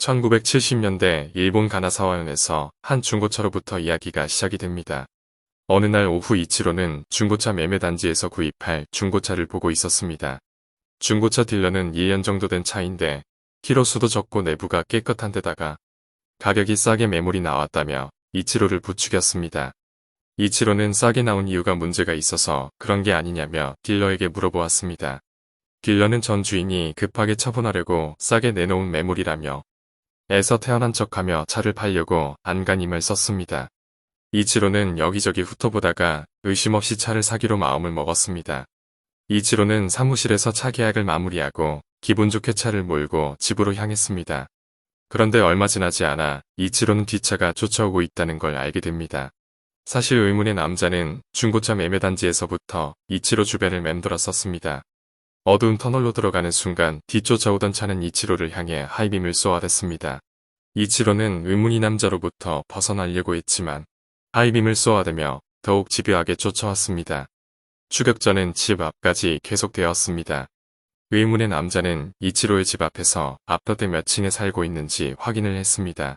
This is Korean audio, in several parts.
1970년대 일본 가나사와현에서 한 중고차로부터 이야기가 시작이 됩니다. 어느 날 오후 이치로는 중고차 매매단지에서 구입할 중고차를 보고 있었습니다. 중고차 딜러는 1년 정도 된 차인데 키로수도 적고 내부가 깨끗한 데다가 가격이 싸게 매물이 나왔다며 이치로를 부추겼습니다. 이치로는 싸게 나온 이유가 문제가 있어서 그런 게 아니냐며 딜러에게 물어보았습니다. 딜러는 전 주인이 급하게 처분하려고 싸게 내놓은 매물이라며 에서 태어난 척하며 차를 팔려고 안간힘을 썼습니다. 이치로는 여기저기 훑어보다가 의심 없이 차를 사기로 마음을 먹었습니다. 이치로는 사무실에서 차 계약을 마무리하고 기분 좋게 차를 몰고 집으로 향했습니다. 그런데 얼마 지나지 않아 이치로는 뒷차가 쫓아오고 있다는 걸 알게 됩니다. 사실 의문의 남자는 중고차 매매단지에서부터 이치로 주변을 맴돌았었습니다. 어두운 터널로 들어가는 순간 뒤쫓아오던 차는 이치로를 향해 하이빔을 쏘아댔습니다. 이치로는 의문의 남자로부터 벗어나려고 했지만 하이빔을 쏘아대며 더욱 집요하게 쫓아왔습니다. 추격전은 집 앞까지 계속되었습니다. 의문의 남자는 이치로의 집 앞에서 앞더대 몇 층에 살고 있는지 확인을 했습니다.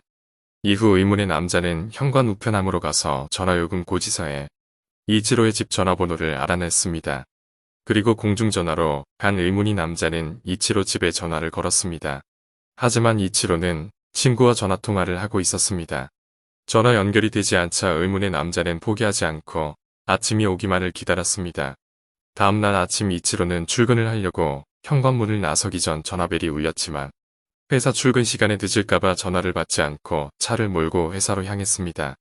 이후 의문의 남자는 현관 우편함으로 가서 전화요금 고지서에 이치로의 집 전화번호를 알아냈습니다. 그리고 공중전화로 간 의문의 남자는 이치로 집에 전화를 걸었습니다. 하지만 이치로는 친구와 전화통화를 하고 있었습니다. 전화 연결이 되지 않자 의문의 남자는 포기하지 않고 아침이 오기만을 기다렸습니다. 다음날 아침 이치로는 출근을 하려고 현관문을 나서기 전 전화벨이 울렸지만 회사 출근 시간에 늦을까봐 전화를 받지 않고 차를 몰고 회사로 향했습니다.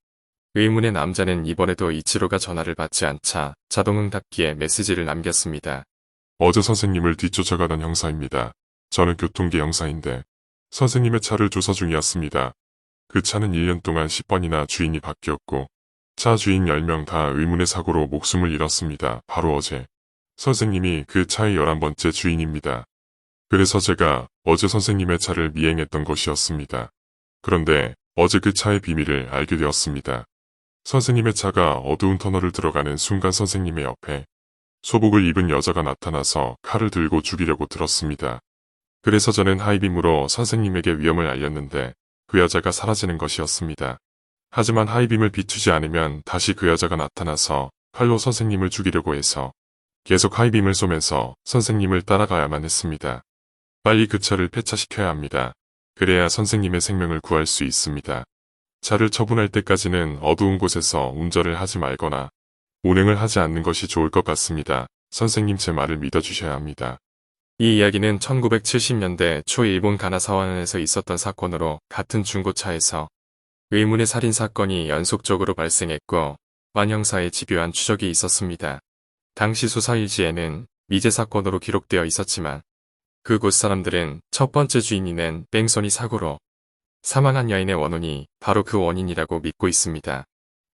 의문의 남자는 이번에도 이치로가 전화를 받지 않자 자동응답기에 메시지를 남겼습니다. 어제 선생님을 뒤쫓아가던 형사입니다. 저는 교통계 형사인데 선생님의 차를 조사 중이었습니다. 그 차는 1년 동안 10번이나 주인이 바뀌었고 차 주인 10명 다 의문의 사고로 목숨을 잃었습니다. 바로 어제. 선생님이 그 차의 11번째 주인입니다. 그래서 제가 어제 선생님의 차를 미행했던 것이었습니다. 그런데 어제 그 차의 비밀을 알게 되었습니다. 선생님의 차가 어두운 터널을 들어가는 순간 선생님의 옆에 소복을 입은 여자가 나타나서 칼을 들고 죽이려고 들었습니다. 그래서 저는 하이빔으로 선생님에게 위험을 알렸는데 그 여자가 사라지는 것이었습니다. 하지만 하이빔을 비추지 않으면 다시 그 여자가 나타나서 칼로 선생님을 죽이려고 해서 계속 하이빔을 쏘면서 선생님을 따라가야만 했습니다. 빨리 그 차를 폐차시켜야 합니다. 그래야 선생님의 생명을 구할 수 있습니다. 차를 처분할 때까지는 어두운 곳에서 운전을 하지 말거나 운행을 하지 않는 것이 좋을 것 같습니다. 선생님 제 말을 믿어주셔야 합니다. 이 이야기는 1970년대 초 일본 가나사와현에서 있었던 사건으로 같은 중고차에서 의문의 살인사건이 연속적으로 발생했고 완 형사의 집요한 추적이 있었습니다. 당시 수사일지에는 미제 사건으로 기록되어 있었지만 그곳 사람들은 첫 번째 주인이 낸 뺑소니 사고로 사망한 여인의 원혼이 바로 그 원인이라고 믿고 있습니다.